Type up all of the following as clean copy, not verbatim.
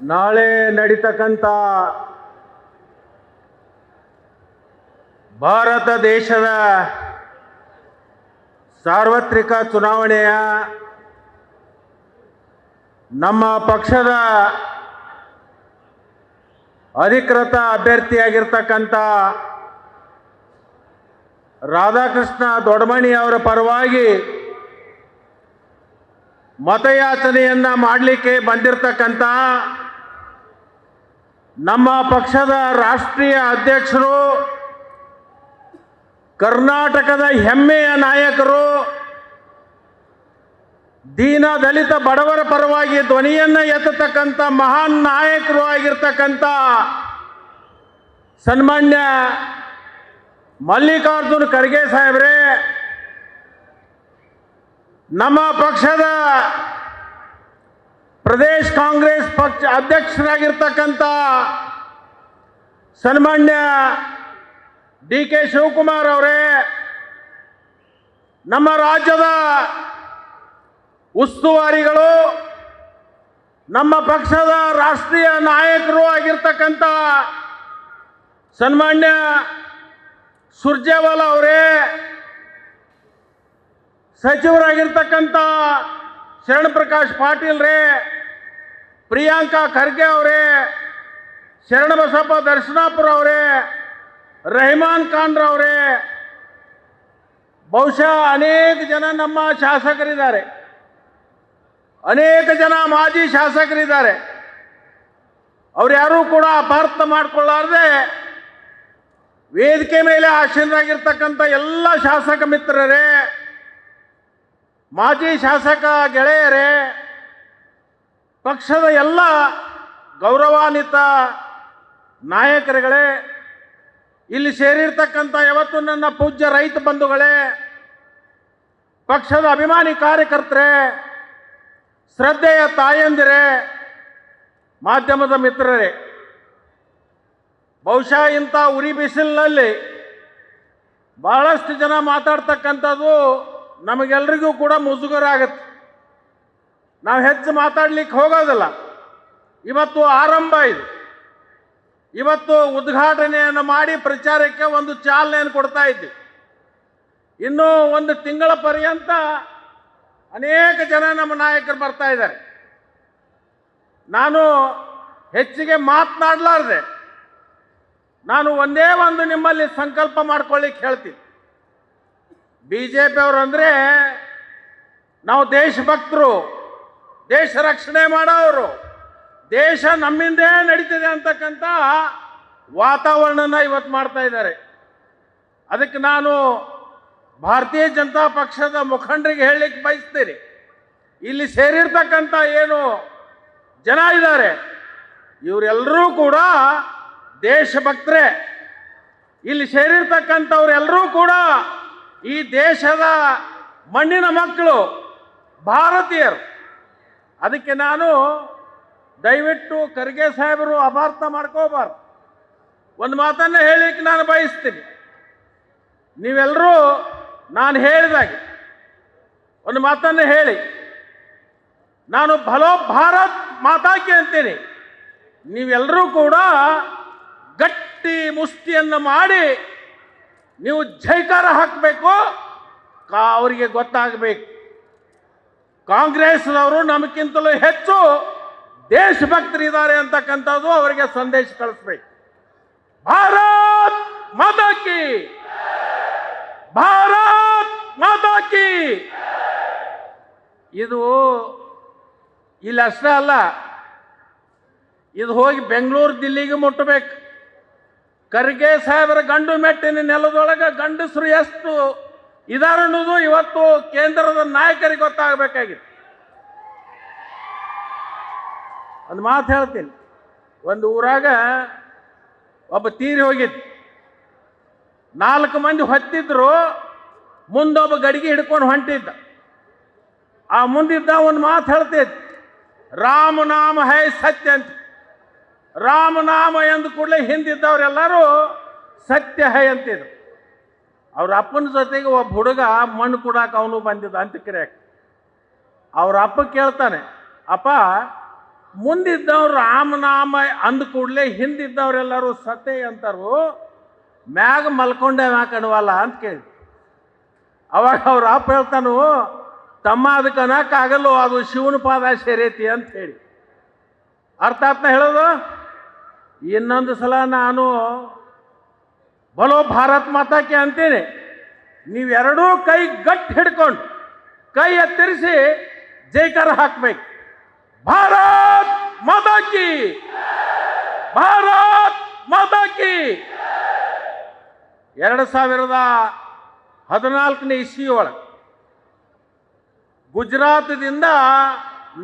ನಾಳೆ ನಡೀತಕ್ಕಂಥ ಭಾರತ ದೇಶದ ಸಾರ್ವತ್ರಿಕ ಚುನಾವಣೆಯ ನಮ್ಮ ಪಕ್ಷದ ಅಧಿಕೃತ ಅಭ್ಯರ್ಥಿಯಾಗಿರ್ತಕ್ಕಂಥ ರಾಧಾಕೃಷ್ಣ ದೊಡ್ಡಮನಿ ಅವರ ಪರವಾಗಿ ಮತಯಾಚನೆಯನ್ನು ಮಾಡಲಿಕ್ಕೆ ಬಂದಿರತಕ್ಕಂಥ ನಮ್ಮ ಪಕ್ಷದ ರಾಷ್ಟ್ರೀಯ ಅಧ್ಯಕ್ಷರು, ಕರ್ನಾಟಕದ ಹೆಮ್ಮೆಯ ನಾಯಕರು, ದೀನ ದಲಿತ ಬಡವರ ಪರವಾಗಿ ಧ್ವನಿಯನ್ನು ಎತ್ತತಕ್ಕಂಥ ಮಹಾನ್ ನಾಯಕರು ಆಗಿರ್ತಕ್ಕಂಥ ಸನ್ಮಾನ್ಯ ಮಲ್ಲಿಕಾರ್ಜುನ್ ಖರ್ಗೆ ಸಾಹೇಬ್ರೆ, ನಮ್ಮ ಪಕ್ಷದ ಪ್ರದೇಶ್ ಕಾಂಗ್ರೆಸ್ ಪಕ್ಷ ಅಧ್ಯಕ್ಷರಾಗಿರ್ತಕ್ಕಂಥ ಸನ್ಮಾನ್ಯ ಡಿ ಕೆ ಶಿವಕುಮಾರ್ ಅವರೇ, ನಮ್ಮ ರಾಜ್ಯದ ಉಸ್ತುವಾರಿಗಳು, ನಮ್ಮ ಪಕ್ಷದ ರಾಷ್ಟ್ರೀಯ ನಾಯಕರು ಆಗಿರ್ತಕ್ಕಂಥ ಸನ್ಮಾನ್ಯ ಸುರ್ಜೇವಾಲಾ ಅವರೇ, ಸಚಿವರಾಗಿರ್ತಕ್ಕಂಥ ಶರಣ್ ಪ್ರಕಾಶ್ ಪಾಟೀಲ್ ರೇ, ಪ್ರಿಯಾಂಕಾ ಖರ್ಗೆ ಅವರೇ, ಶರಣಬಸಪ್ಪ ದರ್ಶನಾಪುರ ಅವರೇ, ರೆಹಮಾನ್ ಖಾನ್ ರವರೇ, ಬಹುಶಃ ಅನೇಕ ಜನ ನಮ್ಮ ಶಾಸಕರಿದ್ದಾರೆ, ಅನೇಕ ಜನ ಮಾಜಿ ಶಾಸಕರಿದ್ದಾರೆ. ಅವ್ರು ಯಾರೂ ಕೂಡ ಅಪಾರ್ಥ ಮಾಡಿಕೊಳ್ಳಾರ್ದೆ ವೇದಿಕೆ ಮೇಲೆ ಆಸೀನರಾಗಿರ್ತಕ್ಕಂಥ ಎಲ್ಲ ಶಾಸಕ ಮಿತ್ರರೇ, ಮಾಜಿ ಶಾಸಕ ಗೆಳೆಯರೇ, ಪಕ್ಷದ ಎಲ್ಲ ಗೌರವಾನ್ವಿತ ನಾಯಕರುಗಳೇ, ಇಲ್ಲಿ ಸೇರಿರ್ತಕ್ಕಂಥ ಯಾವತ್ತು ನನ್ನ ಪೂಜ್ಯ ರೈತ ಬಂಧುಗಳೇ, ಪಕ್ಷದ ಅಭಿಮಾನಿ ಕಾರ್ಯಕರ್ತರೇ, ಶ್ರದ್ಧೆಯ ತಾಯಂದಿರೇ, ಮಾಧ್ಯಮದ ಮಿತ್ರರೇ, ಬಹುಶಃ ಇಂಥ ಉರಿ ಬಿಸಿಲಿನಲ್ಲಿ ಬಹಳಷ್ಟು ಜನ ಮಾತಾಡ್ತಕ್ಕಂಥದ್ದು ನಮಗೆಲ್ಲರಿಗೂ ಕೂಡ ಮುಜುಗರ ಆಗುತ್ತೆ. ನಾವು ಹೆಚ್ಚು ಮಾತಾಡ್ಲಿಕ್ಕೆ ಹೋಗೋದಿಲ್ಲ. ಇವತ್ತು ಆರಂಭ ಇದು. ಇವತ್ತು ಉದ್ಘಾಟನೆಯನ್ನು ಮಾಡಿ ಪ್ರಚಾರಕ್ಕೆ ಒಂದು ಚಾಲನೆಯನ್ನು ಕೊಡ್ತಾ ಇದ್ದೀವಿ. ಇನ್ನೂ ಒಂದು ತಿಂಗಳ ಪರ್ಯಂತ ಅನೇಕ ಜನ ನಮ್ಮ ನಾಯಕರು ಬರ್ತಾ ಇದ್ದಾರೆ. ನಾನು ಹೆಚ್ಚಿಗೆ ಮಾತನಾಡಲಾರ್ದೆ ನಾನು ಒಂದೇ ಒಂದು ನಿಮ್ಮಲ್ಲಿ ಸಂಕಲ್ಪ ಮಾಡ್ಕೊಳ್ಳಿಕ್ಕೆ ಹೇಳ್ತೀನಿ. BJP ಅವರು ಅಂದರೆ ನಾವು ದೇಶಭಕ್ತರು, ದೇಶ ರಕ್ಷಣೆ ಮಾಡೋರು, ದೇಶ ನಮ್ಮಿಂದೇ ನಡೀತಿದೆ ಅಂತಕ್ಕಂಥ ವಾತಾವರಣನ ಇವತ್ತು ಮಾಡ್ತಾ ಇದ್ದಾರೆ. ಅದಕ್ಕೆ ನಾನು ಭಾರತೀಯ ಜನತಾ ಪಕ್ಷದ ಮುಖಂಡರಿಗೆ ಹೇಳಲಿಕ್ಕೆ ಬಯಸ್ತೀನಿ, ಇಲ್ಲಿ ಸೇರಿರ್ತಕ್ಕಂಥ ಏನು ಜನ ಇದ್ದಾರೆ ಇವರೆಲ್ಲರೂ ಕೂಡ ದೇಶಭಕ್ತರೇ. ಇಲ್ಲಿ ಸೇರಿರ್ತಕ್ಕಂಥವ್ರೆಲ್ಲರೂ ಕೂಡ ಈ ದೇಶದ ಮಣ್ಣಿನ ಮಕ್ಕಳು, ಭಾರತೀಯರು. ಅದಕ್ಕೆ ನಾನು ದಯವಿಟ್ಟು ಖರ್ಗೆ ಸಾಹೇಬರು ಅಪಾರ್ಥ ಮಾಡ್ಕೋಬಾರ್ದು. ಒಂದು ಮಾತನ್ನು ಹೇಳಲಿಕ್ಕೆ ನಾನು ಬಯಸ್ತೀನಿ. ನೀವೆಲ್ಲರೂ ನಾನು ಹೇಳಿದಾಗೆ ಒಂದು ಮಾತನ್ನು ಹೇಳಿ, ನಾನು ಭಲೋ ಭಾರತ್ ಮಾತಾಕಿ ಅಂತೀನಿ. ನೀವೆಲ್ಲರೂ ಕೂಡ ಗಟ್ಟಿ ಮುಷ್ಟಿಯನ್ನು ಮಾಡಿ ನೀವು ಜೈಕಾರ ಹಾಕಬೇಕು. ಅವರಿಗೆ ಗೊತ್ತಾಗಬೇಕು ಕಾಂಗ್ರೆಸ್ನವರು ನಮಗಿಂತಲೂ ಹೆಚ್ಚು ದೇಶಭಕ್ತರಿದ್ದಾರೆ ಅಂತಕ್ಕಂಥದ್ದು ಅವರಿಗೆ ಸಂದೇಶ ಕಳಿಸ್ಬೇಕು. ಭಾರತ್ ಮಾತಾ ಕಿ, ಭಾರತ್ ಮಾತಾ ಕಿ. ಇದು ಇಲ್ಲಿ ಅಷ್ಟೇ ಅಲ್ಲ, ಇದು ಹೋಗಿ ಬೆಂಗಳೂರು ದಿಲ್ಲಿಗೆ ಮುಟ್ಟಬೇಕು. ಖರ್ಗೆ ಸಾಹೇಬರ ಗಂಡು ಮೆಟ್ಟಿನ ನೆಲದೊಳಗೆ ಗಂಡಸರು ಎಷ್ಟು ಇದಾರೆ ಅನ್ನೋದು ಇವತ್ತು ಕೇಂದ್ರದ ನಾಯಕರಿಗೆ ಗೊತ್ತಾಗಬೇಕಾಗಿತ್ತು. ಒಂದು ಮಾತು ಹೇಳ್ತೀನಿ. ಒಂದು ಊರಾಗ ಒಬ್ಬ ತೀರಿ ಹೋಗಿದ್ದು, 4 ಮಂದಿ ಹೊತ್ತಿದ್ರು, ಮುಂದೊಬ್ಬ ಗಡಿಗೆ ಹಿಡ್ಕೊಂಡು ಹೊಂಟಿದ್ದ. ಆ ಮುಂದಿದ್ದ ಒಂದು ಮಾತು ಹೇಳ್ತಿದ್ದ, ರಾಮನಾಮ ಹೈ ಸತ್ಯ ಅಂತ. ರಾಮನಾಮ ಎಂದ ಕೂಡಲೇ ಹಿಂದಿದ್ದವರೆಲ್ಲರೂ ಸತ್ಯ ಹೈ ಅಂತಿದ್ರು. ಅವ್ರ ಅಪ್ಪನ ಜೊತೆಗೆ ಒಬ್ಬ ಹುಡುಗ ಮಣ್ಣು ಕೊಡಾಕ ಅವನು ಬಂದಿದ್ದ ಅಂತ್ಯಕ್ರಿಯೆಗೆ. ಅವ್ರ ಅಪ್ಪ ಕೇಳ್ತಾನೆ, ಅಪ್ಪ ಮುಂದಿದ್ದವ್ರು ರಾಮನಾಮ ಅಂದ ಕೂಡಲೇ ಹಿಂದಿದ್ದವರೆಲ್ಲರೂ ಸತೆ ಅಂತಾರು, ಮ್ಯಾಗ ಮಲ್ಕೊಂಡೆ ಕಣವಲ್ಲ ಅಂತ ಕೇಳಿ. ಅವಾಗ ಅವ್ರ ಅಪ್ಪ ಹೇಳ್ತಾನು, ತಮ್ಮ ಅದಕ್ಕೆ ಅನ್ನಕ್ಕಾಗಲ್ಲೋ, ಅದು ಶಿವನ ಪಾದ ಸೇರೈತಿ ಅಂತ ಹೇಳಿ. ಅರ್ಥಾತ್ನ ಹೇಳೋದು. ಇನ್ನೊಂದು ಸಲ ನಾನು ಬಲೋ ಭಾರತ್ ಮಾತಾಕ್ಕೆ ಅಂತೀನಿ, ನೀವೆರಡೂ ಕೈ ಗಟ್ಟಿ ಹಿಡ್ಕೊಂಡು ಕೈ ಎತ್ತರಿಸಿ ಜೈಕಾರ ಹಾಕ್ಬೇಕು. ಭಾರತ್ ಮಾತಾ ಕಿ, ಭಾರತ್ ಮಾತಾ ಕಿ. 2014ನೇ ಇಸ್ವಿ ಒಳಗೆ ಗುಜರಾತದಿಂದ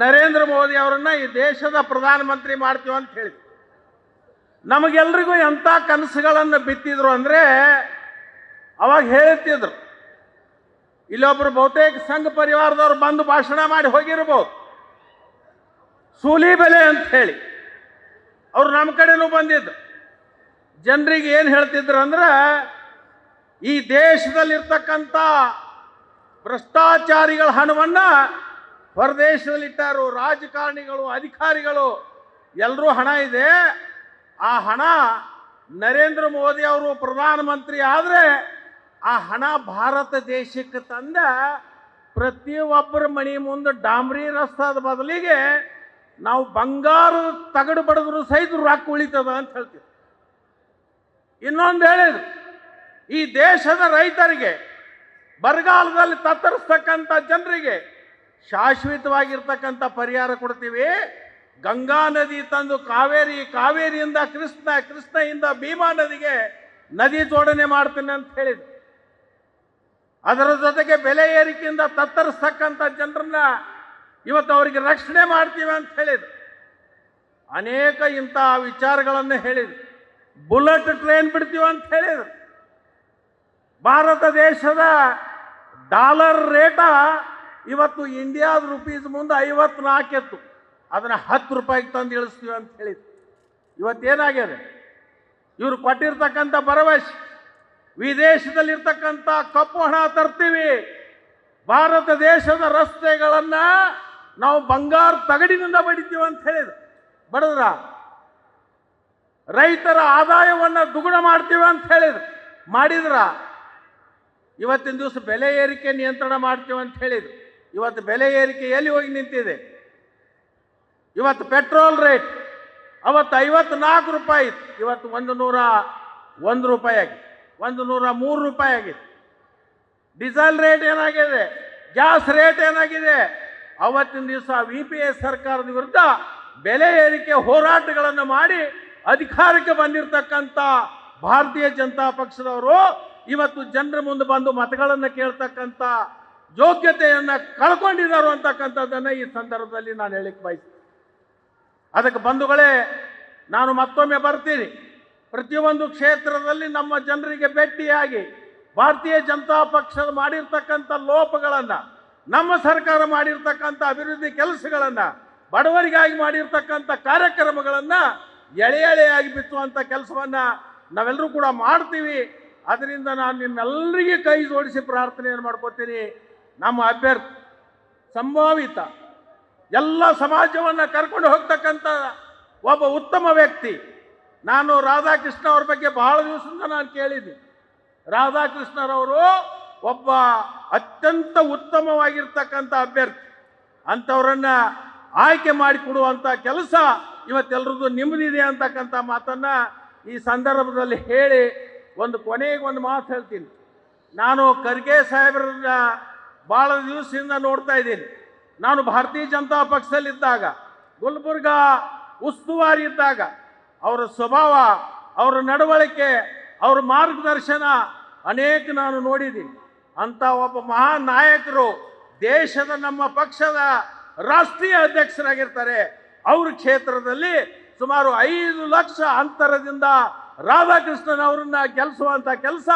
ನರೇಂದ್ರ ಮೋದಿ ಅವರನ್ನ ಈ ದೇಶದ ಪ್ರಧಾನಮಂತ್ರಿ ಮಾಡ್ತೀವಿ ಅಂತ ಹೇಳಿ ನಮಗೆಲ್ರಿಗೂ ಎಂಥ ಕನಸುಗಳನ್ನು ಬಿತ್ತಿದ್ರು ಅಂದರೆ, ಅವಾಗ ಹೇಳ್ತಿದ್ರು, ಇಲ್ಲೊಬ್ರು ಬಹುತೇಕ ಸಂಘ ಪರಿವಾರದವ್ರು ಬಂದು ಭಾಷಣ ಮಾಡಿ ಹೋಗಿರ್ಬೋದು, ಸೂಲಿಬೆಲೆ ಅಂತ ಹೇಳಿ. ಅವ್ರು ನಮ್ಮ ಕಡೆನೂ ಬಂದಿದ್ದು. ಜನರಿಗೆ ಏನು ಹೇಳ್ತಿದ್ರು ಅಂದ್ರೆ, ಈ ದೇಶದಲ್ಲಿರ್ತಕ್ಕಂಥ ಭ್ರಷ್ಟಾಚಾರಿಗಳ ಹಣವನ್ನು ಹೊರದೇಶದಲ್ಲಿಟ್ಟಾರು. ರಾಜಕಾರಣಿಗಳು, ಅಧಿಕಾರಿಗಳು ಎಲ್ಲರೂ ಹಣ ಇದೆ. ಆ ಹಣ ನರೇಂದ್ರ ಮೋದಿ ಅವರು ಪ್ರಧಾನಮಂತ್ರಿ ಆದರೆ ಆ ಹಣ ಭಾರತ ದೇಶಕ್ಕೆ ತಂದ ಪ್ರತಿಯೊಬ್ಬರ ಮನೆ ಮುಂದೆ ಡಾಂಬ್ರಿ ರಸ್ತಾದ ಬದಲಿಗೆ ನಾವು ಬಂಗಾರ ತಗಡು ಬಡಿದ್ರು ಸಹಿತ ರೊಕ್ಕ ಉಳಿತದ ಅಂತ ಹೇಳ್ತೀವಿ. ಇನ್ನೊಂದು ಹೇಳಿದ್ರು, ಈ ದೇಶದ ರೈತರಿಗೆ, ಬರಗಾಲದಲ್ಲಿ ತತ್ತರಿಸ್ತಕ್ಕಂಥ ಜನರಿಗೆ ಶಾಶ್ವತವಾಗಿರ್ತಕ್ಕಂಥ ಪರಿಹಾರ ಕೊಡ್ತೀವಿ. ಗಂಗಾ ನದಿ ತಂದು ಕಾವೇರಿ, ಕಾವೇರಿಯಿಂದ ಕೃಷ್ಣ, ಕೃಷ್ಣದಿಂದ ಭೀಮಾ ನದಿಗೆ ನದಿ ಜೋಡಣೆ ಮಾಡ್ತೀನಿ ಅಂತ ಹೇಳಿದ್ರು. ಅದರ ಜೊತೆಗೆ ಬೆಲೆ ಏರಿಕೆಯಿಂದ ತತ್ತರಿಸ್ತಕ್ಕಂಥ ಜನರನ್ನ ಇವತ್ತು ಅವರಿಗೆ ರಕ್ಷಣೆ ಮಾಡ್ತೀವಿ ಅಂತ ಹೇಳಿದ್ರು. ಅನೇಕ ಇಂಥ ವಿಚಾರಗಳನ್ನು ಹೇಳಿದ್ರು. ಬುಲೆಟ್ ಟ್ರೈನ್ ಬಿಡ್ತೀವಿ ಅಂತ ಹೇಳಿದ್ರು. ಭಾರತ ದೇಶದ ಡಾಲರ್ ರೇಟ ಇವತ್ತು ಇಂಡಿಯಾದ ರುಪೀಸ್ ಮುಂದೆ 54 ಇತ್ತು, ಅದನ್ನು 10 ರೂಪಾಯಿಗೆ ತಂದು ಇಳಿಸ್ತೀವಿ ಅಂತ ಹೇಳಿದ್ರು. ಇವತ್ತೇನಾಗಿದೆ? ಇವರು ಕೊಟ್ಟಿರ್ತಕ್ಕಂಥ ಭರವಸೆ, ವಿದೇಶದಲ್ಲಿರ್ತಕ್ಕಂಥ ಕಪ್ಪು ಹಣ ತರ್ತೀವಿ, ಭಾರತ ದೇಶದ ರಸ್ತೆಗಳನ್ನು ನಾವು ಬಂಗಾರ ತಗಡಿನಿಂದ ಬಡಿತೀವಿ ಅಂತ ಹೇಳಿದ್ರು. ಬಡದ್ರ ರೈತರ ಆದಾಯವನ್ನು ದುಗುಣ ಮಾಡ್ತೀವಿ ಅಂತ ಹೇಳಿದ್ರು. ಮಾಡಿದ್ರ? ಇವತ್ತಿನ ದಿವಸ ಬೆಲೆ ಏರಿಕೆ ನಿಯಂತ್ರಣ ಮಾಡ್ತೀವಿ ಅಂತ ಹೇಳಿದ್ರು. ಇವತ್ತು ಬೆಲೆ ಏರಿಕೆ ಎಲ್ಲಿ ಹೋಗಿ ನಿಂತಿದೆ? ಇವತ್ತು ಪೆಟ್ರೋಲ್ ರೇಟ್ ಅವತ್ತು 54 ರೂಪಾಯಿ ಇತ್ತು, ಇವತ್ತು 101 ರೂಪಾಯಿ ಆಗಿದೆ, 103 ರೂಪಾಯಿ ಆಗಿದೆ. ಡೀಸೆಲ್ ರೇಟ್ ಏನಾಗಿದೆ? ಗ್ಯಾಸ್ ರೇಟ್ ಏನಾಗಿದೆ? ಅವತ್ತಿನ ದಿವಸ VPS ಸರ್ಕಾರದ ವಿರುದ್ಧ ಬೆಲೆ ಏರಿಕೆ ಹೋರಾಟಗಳನ್ನು ಮಾಡಿ ಅಧಿಕಾರಕ್ಕೆ ಬಂದಿರತಕ್ಕಂಥ ಭಾರತೀಯ ಜನತಾ ಪಕ್ಷದವರು ಇವತ್ತು ಜನರ ಮುಂದೆ ಬಂದು ಮತಗಳನ್ನು ಕೇಳ್ತಕ್ಕಂಥ ಯೋಗ್ಯತೆಯನ್ನು ಕಳ್ಕೊಂಡಿದ್ದಾರೆ ಅಂತಕ್ಕಂಥದ್ದನ್ನು ಈ ಸಂದರ್ಭದಲ್ಲಿ ನಾನು ಹೇಳಿಕ್ಕೆ ಬಯಸ್ತೀನಿ. ಅದಕ್ಕೆ ಬಂಧುಗಳೇ, ನಾನು ಮತ್ತೊಮ್ಮೆ ಬರ್ತೀನಿ. ಪ್ರತಿಯೊಂದು ಕ್ಷೇತ್ರದಲ್ಲಿ ನಮ್ಮ ಜನರಿಗೆ ಭೇಟಿಯಾಗಿ ಭಾರತೀಯ ಜನತಾ ಪಕ್ಷದ ಮಾಡಿರ್ತಕ್ಕಂಥ ಲೋಪಗಳನ್ನು, ನಮ್ಮ ಸರ್ಕಾರ ಮಾಡಿರ್ತಕ್ಕಂಥ ಅಭಿವೃದ್ಧಿ ಕೆಲಸಗಳನ್ನು, ಬಡವರಿಗಾಗಿ ಮಾಡಿರ್ತಕ್ಕಂಥ ಕಾರ್ಯಕ್ರಮಗಳನ್ನು ಎಳೆ ಎಳೆಯಾಗಿ ಬಿತ್ತುವಂಥ ಕೆಲಸವನ್ನು ನಾವೆಲ್ಲರೂ ಕೂಡ ಮಾಡ್ತೀವಿ. ಅದರಿಂದ ನಾನು ನಿಮ್ಮೆಲ್ಲರಿಗೆ ಕೈ ಜೋಡಿಸಿ ಪ್ರಾರ್ಥನೆಯನ್ನು ಮಾಡ್ಕೋತೀನಿ. ನಮ್ಮ ಅಭ್ಯರ್ಥಿ ಸಂಭಾವಿತ ಎಲ್ಲ ಸಮಾಜವನ್ನು ಕರ್ಕೊಂಡು ಹೋಗ್ತಕ್ಕಂಥ ಒಬ್ಬ ಉತ್ತಮ ವ್ಯಕ್ತಿ. ನಾನು ರಾಧಾಕೃಷ್ಣ ಅವ್ರ ಬಗ್ಗೆ ಬಹಳ ದಿವಸದಿಂದ ನಾನು ಕೇಳಿದ್ದೀನಿ. ರಾಧಾಕೃಷ್ಣರವರು ಒಬ್ಬ ಅತ್ಯಂತ ಉತ್ತಮವಾಗಿರ್ತಕ್ಕಂಥ ಅಭ್ಯರ್ಥಿ. ಅಂಥವರನ್ನು ಆಯ್ಕೆ ಮಾಡಿಕೊಡುವಂಥ ಕೆಲಸ ಇವತ್ತೆಲ್ಲರದ್ದು ನಿಮ್ಮದಿದೆ ಅಂತಕ್ಕಂಥ ಮಾತನ್ನು ಈ ಸಂದರ್ಭದಲ್ಲಿ ಹೇಳಿ ಒಂದು ಕೊನೆಗೆ ಒಂದು ಮಾತು ಹೇಳ್ತೀನಿ. ನಾನು ಖರ್ಗೆ ಸಾಹೇಬ್ರನ್ನ ಭಾಳ ದಿವಸದಿಂದ ನೋಡ್ತಾ ಇದ್ದೀನಿ. ನಾನು ಭಾರತೀಯ ಜನತಾ ಪಕ್ಷದಲ್ಲಿದ್ದಾಗ, ಗುಲ್ಬರ್ಗಾ ಉಸ್ತುವಾರಿ ಇದ್ದಾಗ ಅವರ ಸ್ವಭಾವ, ಅವರ ನಡವಳಿಕೆ, ಅವರ ಮಾರ್ಗದರ್ಶನ ಅನೇಕ ನಾನು ನೋಡಿದ್ದೀನಿ. ಅಂಥ ಒಬ್ಬ ಮಹಾನ್ ನಾಯಕರು ದೇಶದ ನಮ್ಮ ಪಕ್ಷದ ರಾಷ್ಟ್ರೀಯ ಅಧ್ಯಕ್ಷರಾಗಿರ್ತಾರೆ. ಅವ್ರ ಕ್ಷೇತ್ರದಲ್ಲಿ ಸುಮಾರು 5 ಲಕ್ಷ ಅಂತರದಿಂದ ರಾಧಾಕೃಷ್ಣನ್ ಅವರನ್ನ ಗೆಲ್ಲಿಸುವಂಥ ಕೆಲಸ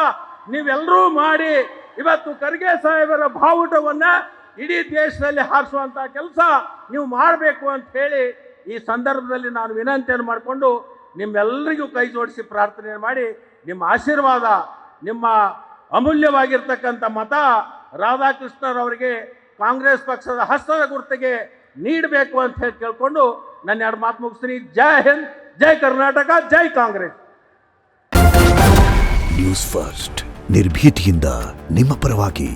ನೀವೆಲ್ಲರೂ ಮಾಡಿ ಇವತ್ತು ಖರ್ಗೆ ಸಾಹೇಬರ ಬಾವುಟವನ್ನು ಇಡೀ ದೇಶದಲ್ಲಿ ಹಾರಿಸುವಂಥ ಕೆಲಸ ನೀವು ಮಾಡಬೇಕು ಅಂತ ಹೇಳಿ ಈ ಸಂದರ್ಭದಲ್ಲಿ ನಾನು ವಿನಂತಿಯನ್ನು ಮಾಡಿಕೊಂಡು ನಿಮ್ಮೆಲ್ಲರಿಗೂ ಕೈ ಜೋಡಿಸಿ ಪ್ರಾರ್ಥನೆ ಮಾಡಿ, ನಿಮ್ಮ ಆಶೀರ್ವಾದ, ನಿಮ್ಮ ಅಮೂಲ್ಯವಾಗಿರ್ತಕ್ಕಂಥ ಮತ ರಾಧಾಕೃಷ್ಣರವರಿಗೆ ಕಾಂಗ್ರೆಸ್ ಪಕ್ಷದ ಹಸ್ತದ ಗುರುತಿಗೆ ನೀಡಬೇಕು ಅಂತ ಹೇಳಿ ಕೇಳಿಕೊಂಡು ನನ್ನ 2 ಮಾತು ಮುಗಿಸ್ತೀನಿ. ಜೈ ಹಿಂದ್, ಜೈ ಕರ್ನಾಟಕ, ಜೈ ಕಾಂಗ್ರೆಸ್. ನ್ಯೂಸ್ ಫಸ್ಟ್ ನಿರ್ಭೀತಿಯಿಂದ ನಿಮ್ಮ ಪರವಾಗಿ.